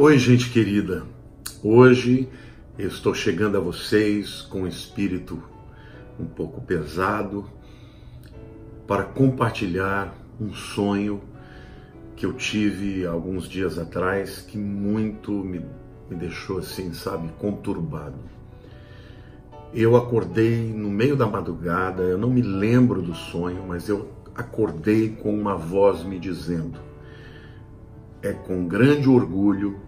Oi, gente querida. Hoje eu estou chegando a vocês com um espírito um pouco pesado para compartilhar um sonho que eu tive alguns dias atrás que muito me deixou assim, sabe, conturbado. Eu acordei no meio da madrugada, eu não me lembro do sonho, mas eu acordei com uma voz me dizendo: é com grande orgulho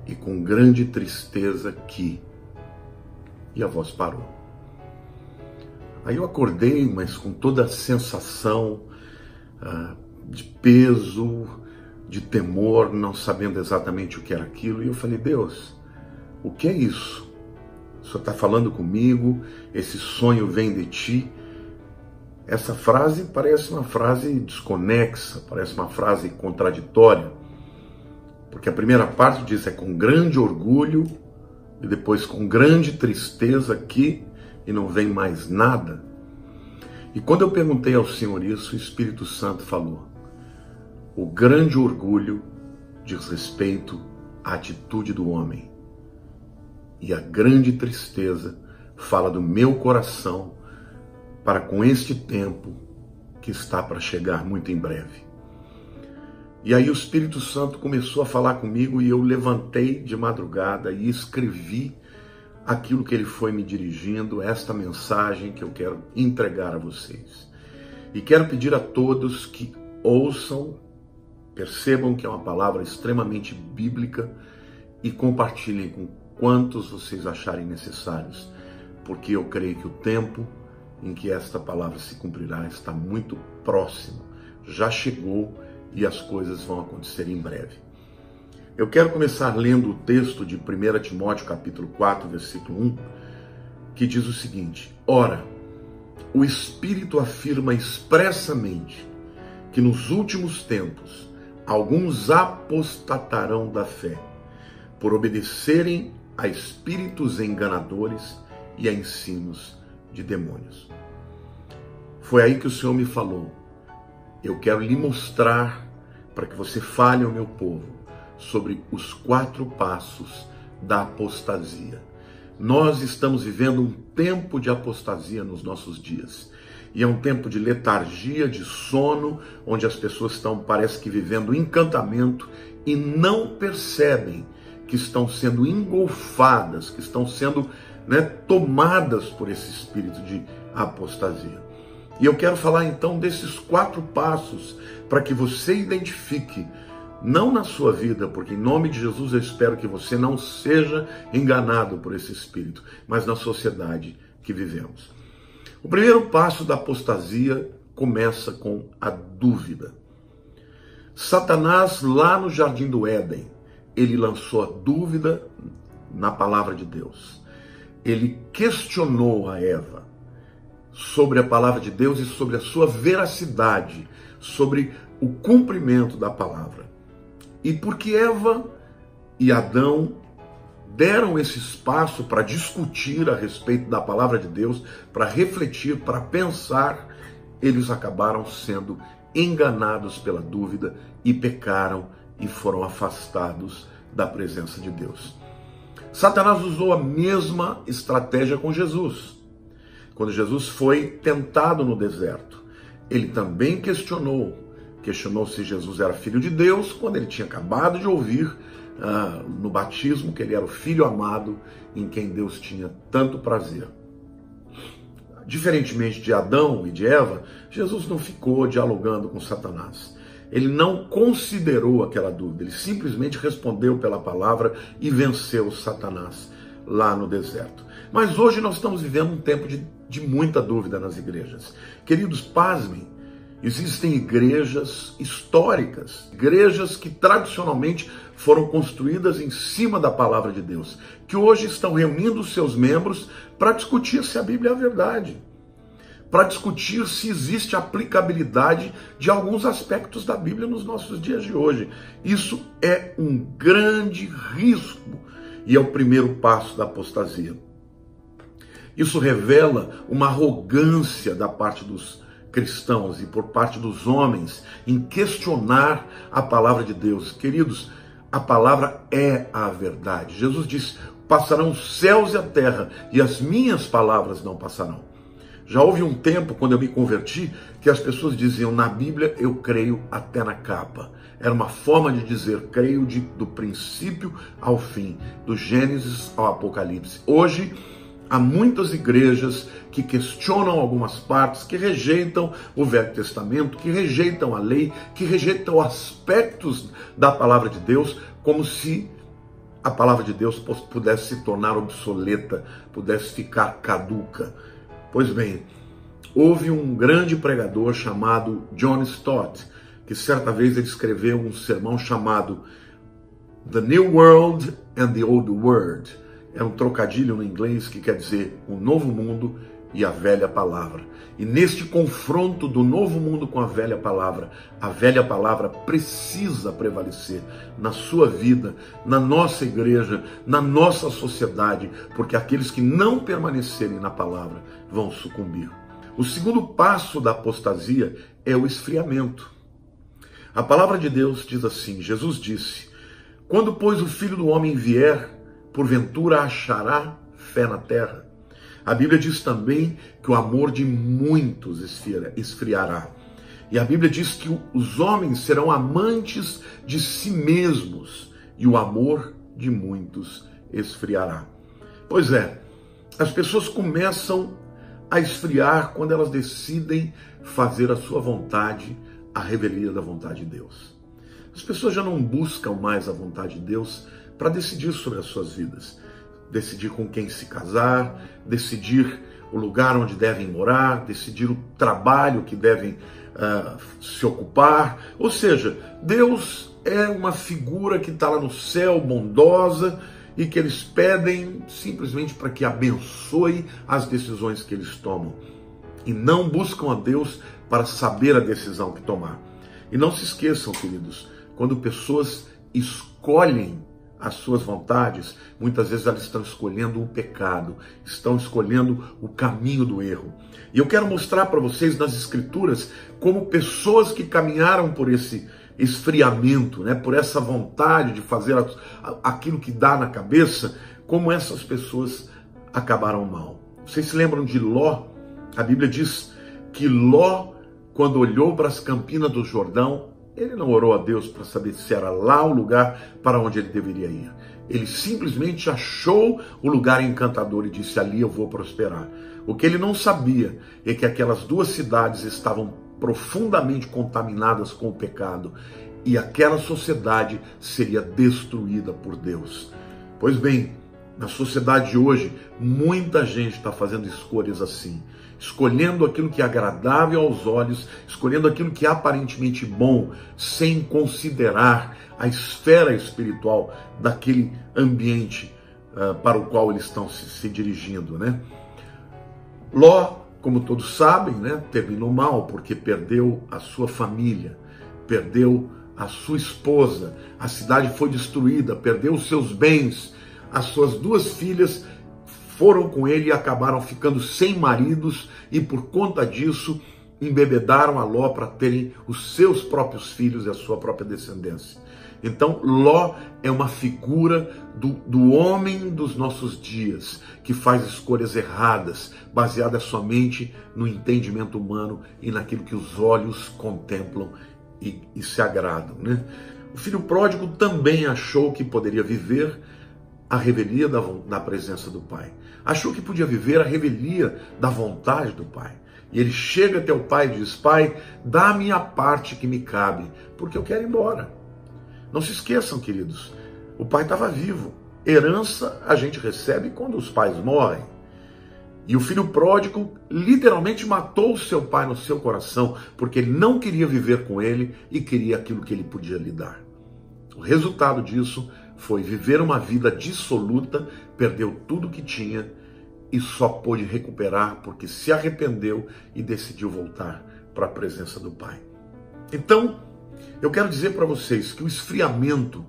e com grande tristeza que... E a voz parou. Aí eu acordei, mas com toda a sensação de peso, de temor, não sabendo exatamente o que era aquilo. E eu falei: Deus, o que é isso? O Senhor está falando comigo? Esse sonho vem de Ti? Essa frase parece uma frase desconexa, parece uma frase contraditória. Porque a primeira parte diz: é com grande orgulho, e depois com grande tristeza que, e não vem mais nada. E quando eu perguntei ao Senhor isso, o Espírito Santo falou: o grande orgulho diz respeito à atitude do homem, e a grande tristeza fala do meu coração para com este tempo que está para chegar muito em breve. E aí o Espírito Santo começou a falar comigo e eu levantei de madrugada e escrevi aquilo que ele foi me dirigindo, esta mensagem que eu quero entregar a vocês. E quero pedir a todos que ouçam, percebam que é uma palavra extremamente bíblica e compartilhem com quantos vocês acharem necessários, porque eu creio que o tempo em que esta palavra se cumprirá está muito próximo, já chegou, e as coisas vão acontecer em breve. Eu quero começar lendo o texto de 1 Timóteo capítulo 4, versículo 1, que diz o seguinte: ora, o Espírito afirma expressamente que nos últimos tempos alguns apostatarão da fé, por obedecerem a espíritos enganadores e a ensinos de demônios. Foi aí que o Senhor me falou: eu quero lhe mostrar, para que você fale ao meu povo, sobre os 4 passos da apostasia. Nós estamos vivendo um tempo de apostasia nos nossos dias. E é um tempo de letargia, de sono, onde as pessoas estão, parece que, vivendo encantamento e não percebem que estão sendo engolfadas, que estão sendo tomadas por esse espírito de apostasia. E eu quero falar então desses 4 passos para que você identifique, não na sua vida, porque em nome de Jesus eu espero que você não seja enganado por esse espírito, mas na sociedade que vivemos. O primeiro passo da apostasia começa com a dúvida. Satanás, lá no Jardim do Éden, ele lançou a dúvida na palavra de Deus. Ele questionou a Eva sobre a palavra de Deus e sobre a sua veracidade, sobre o cumprimento da palavra. E porque Eva e Adão deram esse espaço para discutir a respeito da palavra de Deus, para refletir, para pensar, eles acabaram sendo enganados pela dúvida e pecaram e foram afastados da presença de Deus. Satanás usou a mesma estratégia com Jesus. Quando Jesus foi tentado no deserto, ele também questionou se Jesus era filho de Deus, quando ele tinha acabado de ouvir no batismo que ele era o filho amado em quem Deus tinha tanto prazer. Diferentemente de Adão e de Eva, Jesus não ficou dialogando com Satanás. Ele não considerou aquela dúvida, ele simplesmente respondeu pela palavra e venceu Satanás lá no deserto. Mas hoje nós estamos vivendo um tempo de muita dúvida nas igrejas. Queridos, pasmem, existem igrejas históricas, igrejas que tradicionalmente foram construídas em cima da palavra de Deus, que hoje estão reunindo os seus membros para discutir se a Bíblia é a verdade, para discutir se existe aplicabilidade de alguns aspectos da Bíblia nos nossos dias de hoje. Isso é um grande risco e é o primeiro passo da apostasia. Isso revela uma arrogância da parte dos cristãos e por parte dos homens em questionar a palavra de Deus. Queridos, A palavra é a verdade. Jesus disse: passarão os céus e a terra, e as minhas palavras não passarão. Já houve um tempo, quando eu me converti, que as pessoas diziam: na Bíblia eu creio até na capa. Era uma forma de dizer: creio do princípio ao fim, do Gênesis ao Apocalipse. Hoje, há muitas igrejas que questionam algumas partes, que rejeitam o Velho Testamento, que rejeitam a lei, que rejeitam aspectos da palavra de Deus, como se a palavra de Deus pudesse se tornar obsoleta, pudesse ficar caduca. Pois bem, houve um grande pregador chamado John Stott, que certa vez ele escreveu um sermão chamado The New World and the Old Word. É um trocadilho no inglês que quer dizer o novo mundo e a velha palavra. E neste confronto do novo mundo com a velha palavra precisa prevalecer na sua vida, na nossa igreja, na nossa sociedade, porque aqueles que não permanecerem na palavra vão sucumbir. O segundo passo da apostasia é o esfriamento. A palavra de Deus diz assim, Jesus disse: quando, pois, o Filho do Homem vier, porventura achará fé na terra? A Bíblia diz também que o amor de muitos esfriará. E a Bíblia diz que os homens serão amantes de si mesmos e o amor de muitos esfriará. Pois é, as pessoas começam a esfriar quando elas decidem fazer a sua vontade, a revelia da vontade de Deus. As pessoas já não buscam mais a vontade de Deus para decidir sobre as suas vidas. Decidir com quem se casar, decidir o lugar onde devem morar, decidir o trabalho que devem se ocupar. Ou seja, Deus é uma figura que está lá no céu, bondosa, e que eles pedem simplesmente para que abençoe as decisões que eles tomam. E não buscam a Deus para saber a decisão que tomar. E não se esqueçam, queridos, quando pessoas escolhem as suas vontades, muitas vezes elas estão escolhendo o pecado, estão escolhendo o caminho do erro. E eu quero mostrar para vocês nas Escrituras como pessoas que caminharam por esse esfriamento, né, por essa vontade de fazer aquilo que dá na cabeça, como essas pessoas acabaram mal. Vocês se lembram de Ló? A Bíblia diz que Ló, quando olhou para as campinas do Jordão, ele não orou a Deus para saber se era lá o lugar para onde ele deveria ir. Ele simplesmente achou o lugar encantador e disse: ali eu vou prosperar. O que ele não sabia é que aquelas duas cidades estavam profundamente contaminadas com o pecado e aquela sociedade seria destruída por Deus. Pois bem, na sociedade de hoje, muita gente está fazendo escolhas assim, escolhendo aquilo que é agradável aos olhos, escolhendo aquilo que é aparentemente bom, sem considerar a esfera espiritual daquele ambiente para o qual eles estão se dirigindo, né? Ló, como todos sabem, né, terminou mal porque perdeu a sua família, perdeu a sua esposa, a cidade foi destruída, perdeu os seus bens, as suas duas filhas foram com ele e acabaram ficando sem maridos e por conta disso embebedaram a Ló para terem os seus próprios filhos e a sua própria descendência. Então Ló é uma figura do homem dos nossos dias, que faz escolhas erradas, baseadas somente no entendimento humano e naquilo que os olhos contemplam e se agradam, né? O filho pródigo também achou que poderia viver a revelia da presença do pai. Achou que podia viver a revelia da vontade do pai. E ele chega até o pai e diz: pai, dá-me a parte que me cabe, porque eu quero ir embora. Não se esqueçam, queridos, o pai estava vivo. Herança a gente recebe quando os pais morrem. E o filho pródigo literalmente matou o seu pai no seu coração, porque ele não queria viver com ele e queria aquilo que ele podia lhe dar. O resultado disso foi viver uma vida dissoluta, perdeu tudo que tinha e só pôde recuperar porque se arrependeu e decidiu voltar para a presença do pai. Então, eu quero dizer para vocês que o esfriamento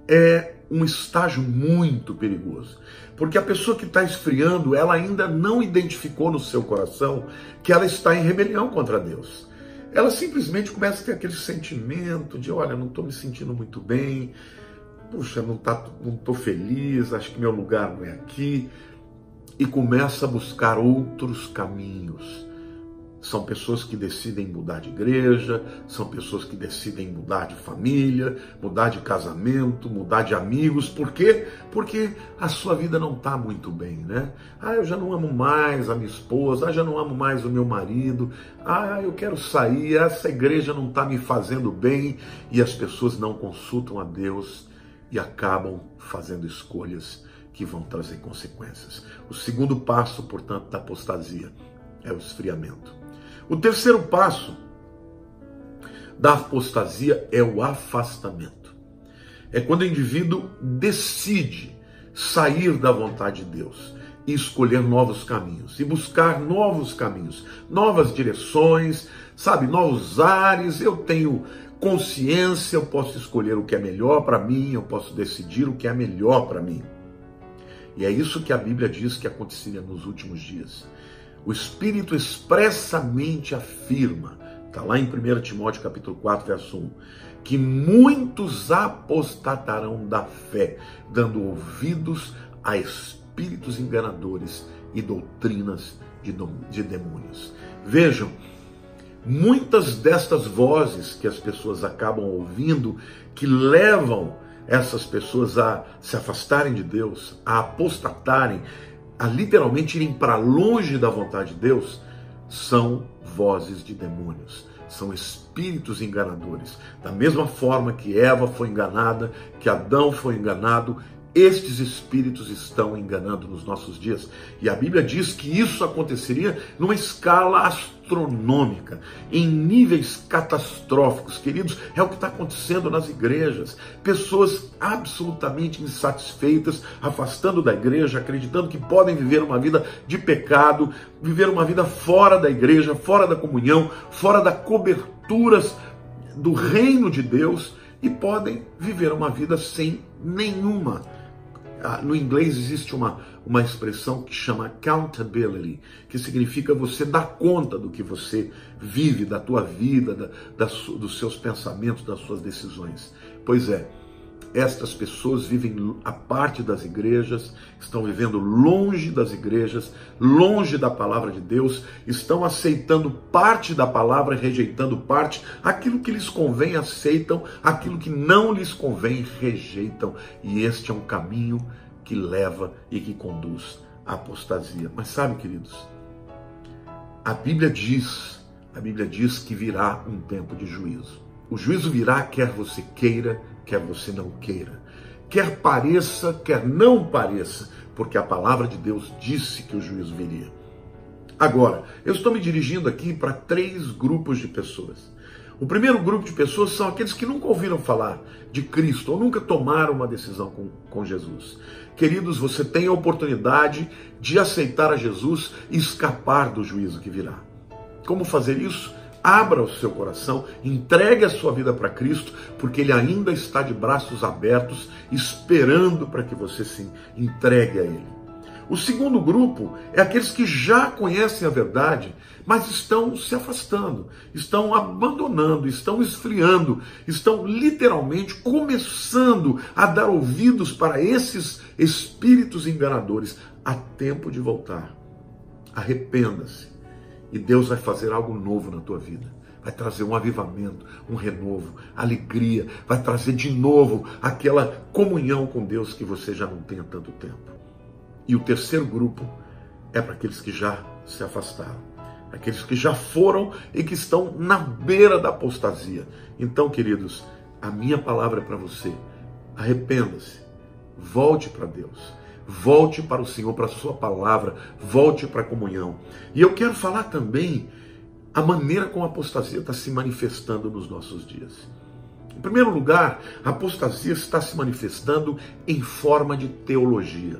é um estágio muito perigoso, porque a pessoa que está esfriando, ela ainda não identificou no seu coração que ela está em rebelião contra Deus. Ela simplesmente começa a ter aquele sentimento de: olha, não estou me sentindo muito bem, puxa, não estou feliz, acho que meu lugar não é aqui, e começa a buscar outros caminhos. São pessoas que decidem mudar de igreja, são pessoas que decidem mudar de família, mudar de casamento, mudar de amigos. Por quê? Porque a sua vida não está muito bem, né? Eu já não amo mais a minha esposa, já não amo mais o meu marido, eu quero sair, essa igreja não está me fazendo bem, e as pessoas não consultam a Deus e acabam fazendo escolhas que vão trazer consequências. O segundo passo, portanto, da apostasia é o esfriamento. O terceiro passo da apostasia é o afastamento. É quando o indivíduo decide sair da vontade de Deus e escolher novos caminhos, e buscar novos caminhos, novas direções, novos ares. Eu tenho consciência, eu posso escolher o que é melhor para mim, eu posso decidir o que é melhor para mim. E é isso que a Bíblia diz que aconteceria nos últimos dias. O Espírito expressamente afirma, está lá em 1 Timóteo capítulo 4, verso 1, que muitos apostatarão da fé, dando ouvidos a espíritos enganadores e doutrinas de demônios. Vejam, muitas destas vozes que as pessoas acabam ouvindo, que levam essas pessoas a se afastarem de Deus, a apostatarem, a literalmente irem para longe da vontade de Deus, são vozes de demônios, são espíritos enganadores. Da mesma forma que Eva foi enganada, que Adão foi enganado, estes espíritos estão enganando nos nossos dias. E a Bíblia diz que isso aconteceria numa escala astronômica, em níveis catastróficos. Queridos, é o que está acontecendo nas igrejas. Pessoas absolutamente insatisfeitas, afastando da igreja, acreditando que podem viver uma vida de pecado, viver uma vida fora da igreja, fora da comunhão, fora das coberturas do reino de Deus, e podem viver uma vida sem nenhuma. No inglês existe uma expressão que chama accountability, que significa você dar conta do que você vive, da tua vida, dos seus pensamentos, das suas decisões. Pois é, estas pessoas vivem à parte das igrejas, estão vivendo longe das igrejas, longe da palavra de Deus, estão aceitando parte da palavra, rejeitando parte. Aquilo que lhes convém aceitam, aquilo que não lhes convém rejeitam. E este é um caminho que leva e que conduz à apostasia. Mas sabe, queridos, a Bíblia diz que virá um tempo de juízo. O juízo virá quer você queira, quer você não queira. Quer pareça, quer não pareça, porque a palavra de Deus disse que o juízo viria. Agora, eu estou me dirigindo aqui para 3 grupos de pessoas. O primeiro grupo de pessoas são aqueles que nunca ouviram falar de Cristo ou nunca tomaram uma decisão com Jesus. Queridos, você tem a oportunidade de aceitar a Jesus e escapar do juízo que virá. Como fazer isso? Abra o seu coração, entregue a sua vida para Cristo, porque Ele ainda está de braços abertos, esperando para que você se entregue a Ele. O segundo grupo é aqueles que já conhecem a verdade, mas estão se afastando, estão abandonando, estão esfriando, estão literalmente começando a dar ouvidos para esses espíritos enganadores. Há tempo de voltar. Arrependa-se. E Deus vai fazer algo novo na tua vida. Vai trazer um avivamento, um renovo, alegria. Vai trazer de novo aquela comunhão com Deus que você já não tem há tanto tempo. E o terceiro grupo é para aqueles que já se afastaram. Aqueles que já foram e que estão na beira da apostasia. Então, queridos, a minha palavra é para você. Arrependa-se. Volte para Deus. Volte para o Senhor, para a sua palavra, volte para a comunhão. E eu quero falar também a maneira como a apostasia está se manifestando nos nossos dias. Em primeiro lugar, a apostasia está se manifestando em forma de teologia.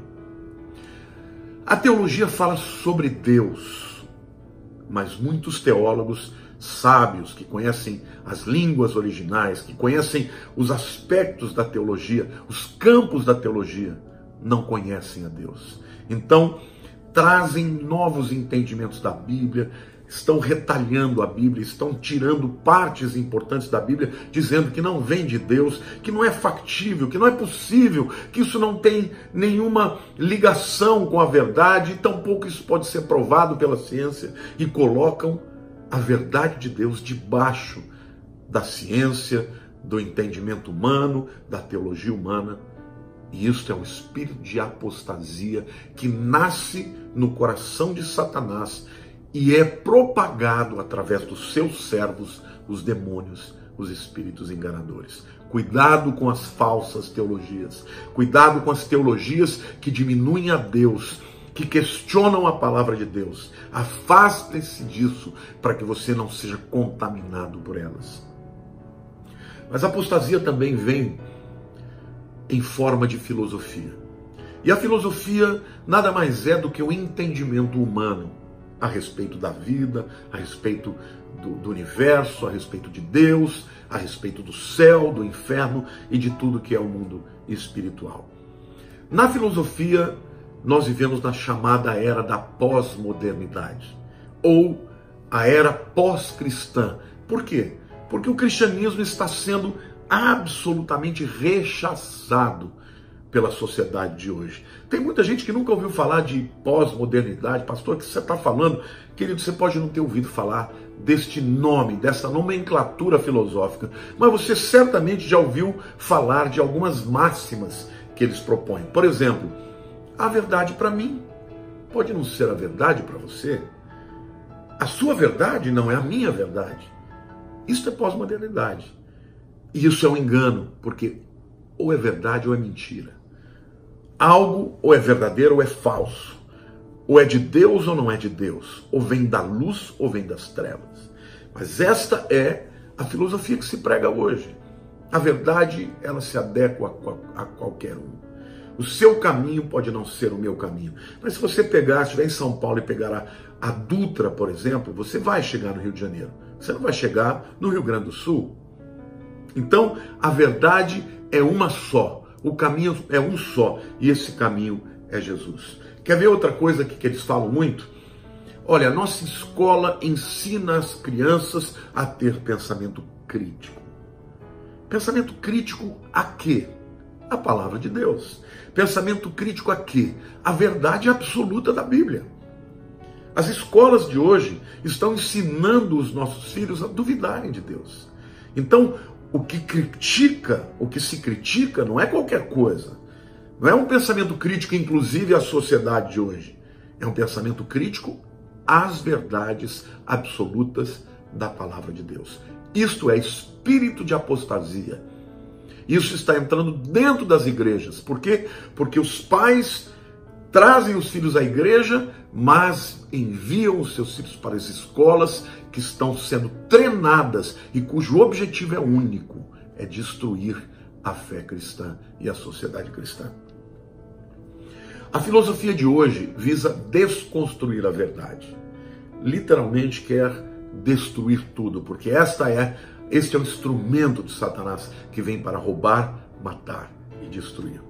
A teologia fala sobre Deus, mas muitos teólogos sábios, que conhecem as línguas originais, que conhecem os aspectos da teologia, os campos da teologia, não conhecem a Deus. Então, trazem novos entendimentos da Bíblia, estão retalhando a Bíblia, estão tirando partes importantes da Bíblia, dizendo que não vem de Deus, que não é factível, que não é possível, que isso não tem nenhuma ligação com a verdade, e tampouco isso pode ser provado pela ciência, e colocam a verdade de Deus debaixo da ciência, do entendimento humano, da teologia humana. E isso é um espírito de apostasia que nasce no coração de Satanás e é propagado através dos seus servos, os demônios, os espíritos enganadores. Cuidado com as falsas teologias. Cuidado com as teologias que diminuem a Deus, que questionam a palavra de Deus. Afaste-se disso para que você não seja contaminado por elas. Mas a apostasia também vem em forma de filosofia. E a filosofia nada mais é do que o entendimento humano a respeito da vida, a respeito do universo, a respeito de Deus, a respeito do céu, do inferno e de tudo que é o mundo espiritual. Na filosofia, nós vivemos na chamada era da pós-modernidade, ou a era pós-cristã. Por quê? Porque o cristianismo está sendo absolutamente rechaçado pela sociedade de hoje. Tem muita gente que nunca ouviu falar de pós-modernidade. Pastor, o que você está falando? Querido, você pode não ter ouvido falar deste nome, dessa nomenclatura filosófica, mas você certamente já ouviu falar de algumas máximas que eles propõem. Por exemplo, a verdade para mim pode não ser a verdade para você. A sua verdade não é a minha verdade. Isso é pós-modernidade. E isso é um engano, porque ou é verdade ou é mentira. Algo ou é verdadeiro ou é falso. Ou é de Deus ou não é de Deus. Ou vem da luz ou vem das trevas. Mas esta é a filosofia que se prega hoje. A verdade, ela se adequa a qualquer um. O seu caminho pode não ser o meu caminho. Mas se você estiver em São Paulo e pegar a Dutra, por exemplo, você vai chegar no Rio de Janeiro. Você não vai chegar no Rio Grande do Sul. Então, a verdade é uma só. O caminho é um só. E esse caminho é Jesus. Quer ver outra coisa aqui que eles falam muito? Olha, a nossa escola ensina as crianças a ter pensamento crítico. Pensamento crítico a quê? A palavra de Deus. Pensamento crítico a quê? A verdade absoluta da Bíblia. As escolas de hoje estão ensinando os nossos filhos a duvidarem de Deus. Então, o que se critica não é qualquer coisa. Não é um pensamento crítico, inclusive, à sociedade de hoje. É um pensamento crítico às verdades absolutas da palavra de Deus. Isto é espírito de apostasia. Isso está entrando dentro das igrejas. Por quê? Porque os pais trazem os filhos à igreja, mas enviam os seus filhos para as escolas que estão sendo treinadas e cujo objetivo é único, é destruir a fé cristã e a sociedade cristã. A filosofia de hoje visa desconstruir a verdade. Literalmente quer destruir tudo, porque este é o instrumento de Satanás que vem para roubar, matar e destruir.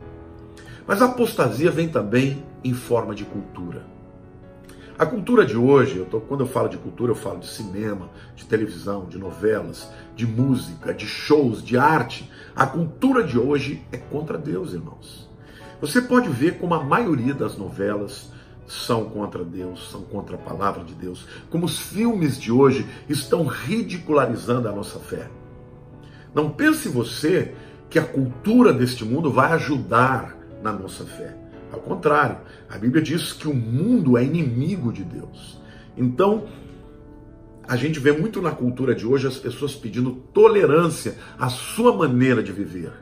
Mas a apostasia vem também em forma de cultura. A cultura de hoje, quando eu falo de cultura, eu falo de cinema, de televisão, de novelas, de música, de shows, de arte. A cultura de hoje é contra Deus, irmãos. Você pode ver como a maioria das novelas são contra Deus, são contra a palavra de Deus, como os filmes de hoje estão ridicularizando a nossa fé. Não pense você que a cultura deste mundo vai ajudar na nossa fé. Ao contrário, a Bíblia diz que o mundo é inimigo de Deus. Então, a gente vê muito na cultura de hoje as pessoas pedindo tolerância à sua maneira de viver.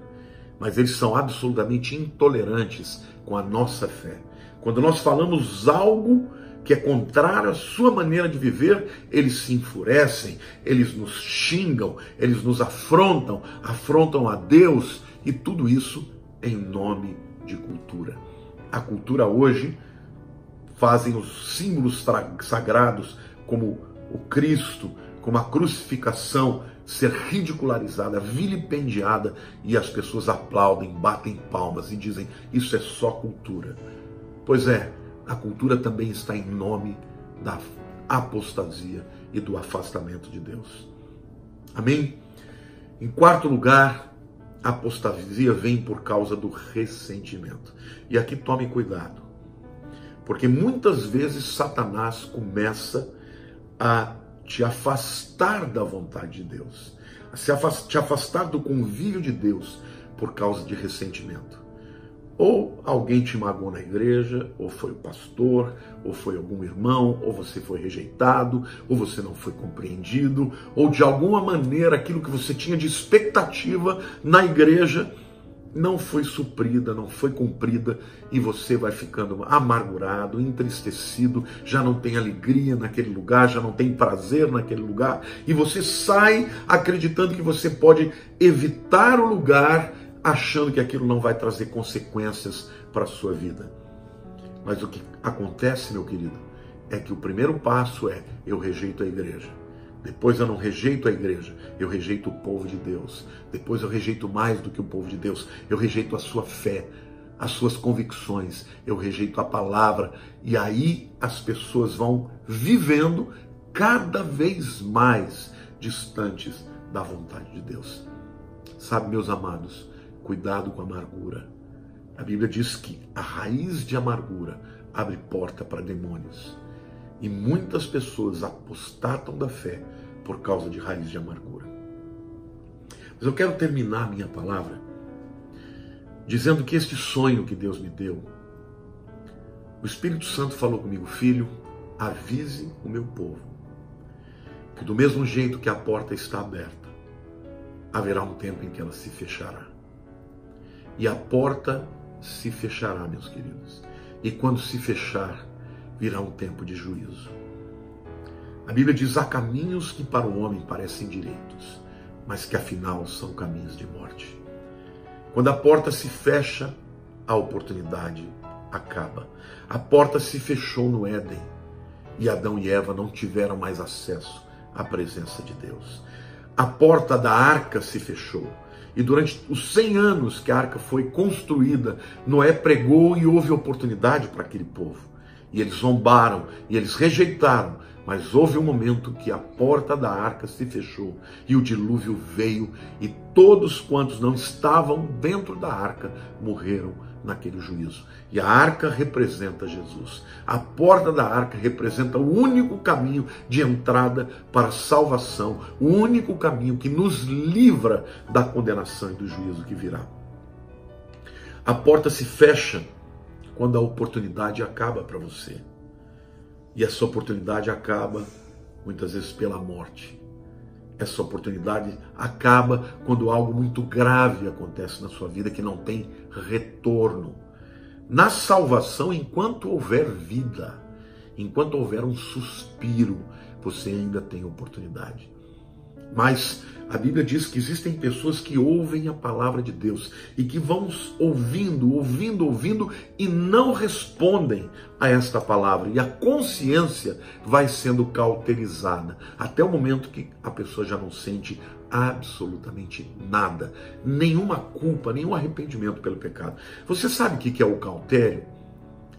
Mas eles são absolutamente intolerantes com a nossa fé. Quando nós falamos algo que é contrário à sua maneira de viver, eles se enfurecem, eles nos xingam, eles nos afrontam a Deus, e tudo isso em nome de cultura. A cultura hoje fazem os símbolos sagrados, como o Cristo, como a crucificação, ser ridicularizada, vilipendiada, e as pessoas aplaudem, batem palmas e dizem: isso é só cultura. Pois é, a cultura também está em nome da apostasia e do afastamento de Deus. Amém? Em quarto lugar, a apostasia vem por causa do ressentimento. E aqui tome cuidado, porque muitas vezes Satanás começa a te afastar da vontade de Deus, a te afastar do convívio de Deus por causa de ressentimento. Ou alguém te magoou na igreja, ou foi o pastor, ou foi algum irmão, ou você foi rejeitado, ou você não foi compreendido, ou de alguma maneira aquilo que você tinha de expectativa na igreja não foi suprida, não foi cumprida, e você vai ficando amargurado, entristecido, já não tem alegria naquele lugar, já não tem prazer naquele lugar, e você sai acreditando que você pode evitar o lugar, achando que aquilo não vai trazer consequências para a sua vida. Mas o que acontece, meu querido, é que o primeiro passo é: eu rejeito a igreja. Depois eu não rejeito a igreja, eu rejeito o povo de Deus. Depois eu rejeito mais do que o povo de Deus, eu rejeito a sua fé, as suas convicções, eu rejeito a palavra. E aí as pessoas vão vivendo cada vez mais distantes da vontade de Deus. Sabe, meus amados, cuidado com a amargura. A Bíblia diz que a raiz de amargura abre porta para demônios. E muitas pessoas apostatam da fé por causa de raiz de amargura. Mas eu quero terminar minha palavra dizendo que este sonho que Deus me deu, o Espírito Santo falou comigo: filho, avise o meu povo que do mesmo jeito que a porta está aberta, haverá um tempo em que ela se fechará. E a porta se fechará, meus queridos. E quando se fechar, virá um tempo de juízo. A Bíblia diz: há caminhos que para o homem parecem direitos, mas que afinal são caminhos de morte. Quando a porta se fecha, a oportunidade acaba. A porta se fechou no Éden e Adão e Eva não tiveram mais acesso à presença de Deus. A porta da arca se fechou. E durante os 100 anos que a arca foi construída, Noé pregou e houve oportunidade para aquele povo. E eles zombaram, e eles rejeitaram, mas houve um momento que a porta da arca se fechou e o dilúvio veio e todos quantos não estavam dentro da arca morreram naquele juízo. E a arca representa Jesus. A porta da arca representa o único caminho de entrada para a salvação, o único caminho que nos livra da condenação e do juízo que virá. A porta se fecha quando a oportunidade acaba para você. E essa oportunidade acaba muitas vezes pela morte. Essa oportunidade acaba quando algo muito grave acontece na sua vida que não tem retorno. Na salvação, enquanto houver vida, enquanto houver um suspiro, você ainda tem oportunidade. Mas a Bíblia diz que existem pessoas que ouvem a palavra de Deus e que vão ouvindo e não respondem a esta palavra. E a consciência vai sendo cauterizada até o momento que a pessoa já não sente absolutamente nada, nenhuma culpa, nenhum arrependimento pelo pecado. Você sabe o que é o cautério?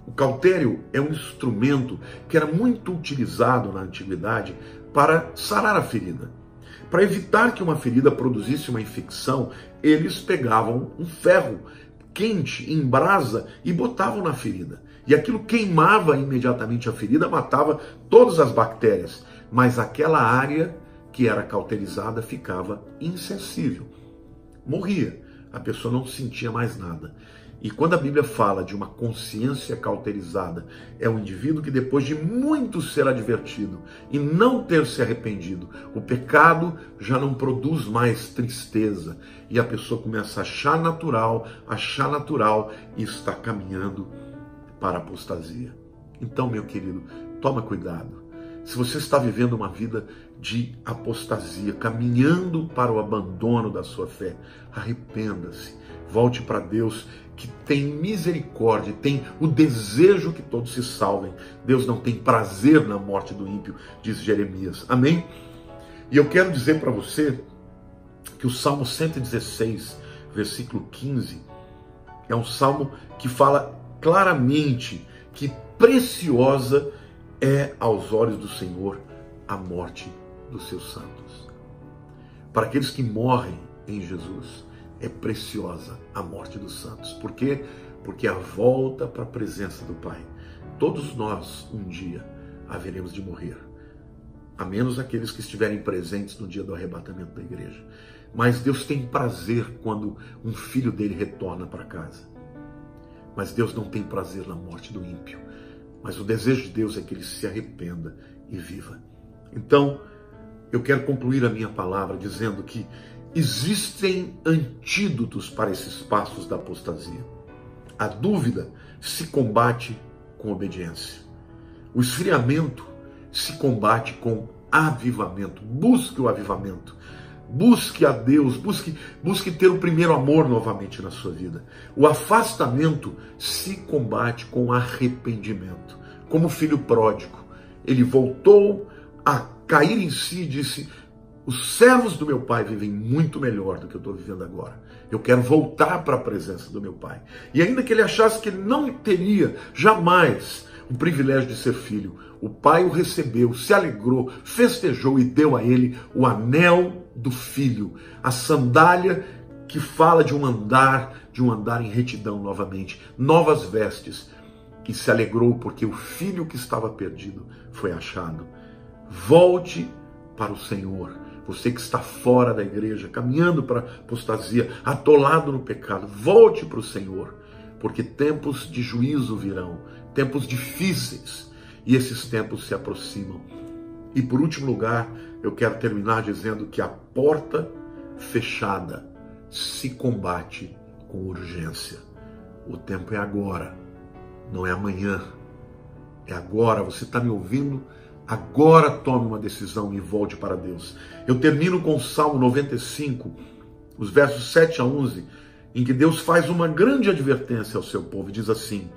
O cautério é um instrumento que era muito utilizado na antiguidade para sarar a ferida. Para evitar que uma ferida produzisse uma infecção, eles pegavam um ferro quente, em brasa, e botavam na ferida. E aquilo queimava imediatamente a ferida, matava todas as bactérias. Mas aquela área que era cauterizada ficava insensível. Morria. A pessoa não sentia mais nada. E quando a Bíblia fala de uma consciência cauterizada, é um indivíduo que depois de muito ser advertido e não ter se arrependido, o pecado já não produz mais tristeza e a pessoa começa a achar natural e está caminhando para a apostasia. Então, meu querido, toma cuidado. Se você está vivendo uma vida de apostasia, caminhando para o abandono da sua fé, arrependa-se, volte para Deus, que tem misericórdia, tem o desejo que todos se salvem. Deus não tem prazer na morte do ímpio, diz Jeremias. Amém? E eu quero dizer para você que o Salmo 116, versículo 15, é um salmo que fala claramente que preciosa é aos olhos do Senhor a morte dos seus santos. Para aqueles que morrem em Jesus, é preciosa a morte dos santos. Por quê? Porque a volta para a presença do Pai. Todos nós, um dia, haveremos de morrer. A menos aqueles que estiverem presentes no dia do arrebatamento da igreja. Mas Deus tem prazer quando um filho dele retorna para casa. Mas Deus não tem prazer na morte do ímpio. Mas o desejo de Deus é que ele se arrependa e viva. Então, eu quero concluir a minha palavra dizendo que existem antídotos para esses passos da apostasia. A dúvida se combate com obediência. O esfriamento se combate com avivamento. Busque o avivamento. Busque a Deus, busque ter o primeiro amor novamente na sua vida. O afastamento se combate com arrependimento. Como o filho pródigo, ele voltou a cair em si e disse: os servos do meu pai vivem muito melhor do que eu estou vivendo agora. Eu quero voltar para a presença do meu pai. E ainda que ele achasse que ele não teria jamais o privilégio de ser filho, o pai o recebeu, se alegrou, festejou e deu a ele o anel do filho, a sandália que fala de um andar em retidão novamente, novas vestes, e se alegrou porque o filho que estava perdido foi achado. Volte para o Senhor. Você que está fora da igreja, caminhando para a apostasia, atolado no pecado, volte para o Senhor, porque tempos de juízo virão, tempos difíceis, e esses tempos se aproximam. E por último lugar, eu quero terminar dizendo que a porta fechada se combate com urgência. O tempo é agora, não é amanhã, é agora. Você está me ouvindo? Agora tome uma decisão e volte para Deus. Eu termino com o Salmo 95, os versos 7 a 11, em que Deus faz uma grande advertência ao seu povo e diz assim: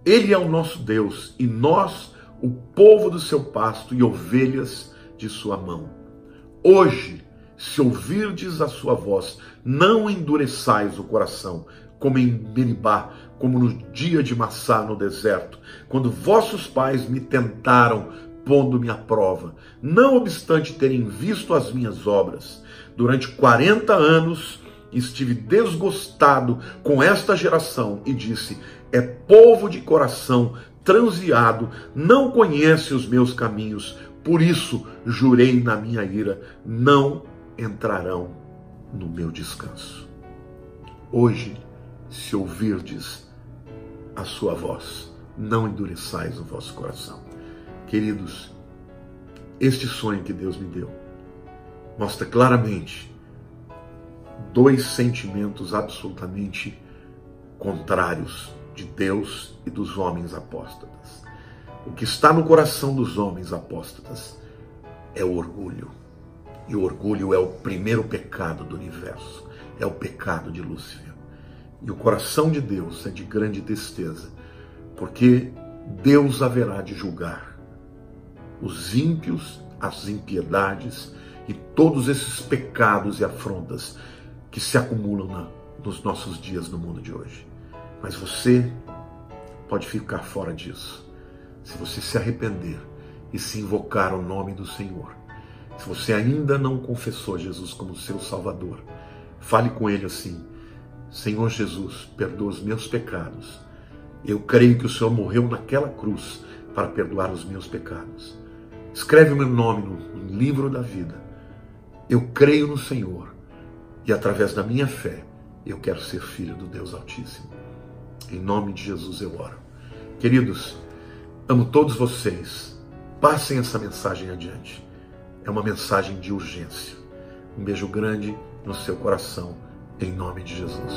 Ele é o nosso Deus e nós o povo do seu pasto e ovelhas de sua mão. Hoje, se ouvirdes a sua voz, não endureçais o coração, como em Meribá, como no dia de Massá no deserto, quando vossos pais me tentaram, pondo-me à prova, não obstante terem visto as minhas obras. Durante 40 anos estive desgostado com esta geração e disse: é povo de coração transviado, não conhece os meus caminhos, por isso jurei na minha ira, não entrarão no meu descanso. Hoje, se ouvirdes a sua voz, não endureçais o vosso coração. Queridos, este sonho que Deus me deu mostra claramente dois sentimentos absolutamente contrários de Deus e dos homens apóstatas. O que está no coração dos homens apóstatas é o orgulho. E o orgulho é o primeiro pecado do universo. É o pecado de Lúcifer. E o coração de Deus é de grande tristeza, porque Deus haverá de julgar os ímpios, as impiedades e todos esses pecados e afrontas que se acumulam nos nossos dias no mundo de hoje. Mas você pode ficar fora disso, se você se arrepender e se invocar o nome do Senhor. Se você ainda não confessou Jesus como seu Salvador, fale com Ele assim: Senhor Jesus, perdoa os meus pecados. Eu creio que o Senhor morreu naquela cruz para perdoar os meus pecados. Escreve o meu nome no livro da vida. Eu creio no Senhor e através da minha fé eu quero ser filho do Deus Altíssimo. Em nome de Jesus eu oro. Queridos, amo todos vocês. Passem essa mensagem adiante. É uma mensagem de urgência. Um beijo grande no seu coração, em nome de Jesus.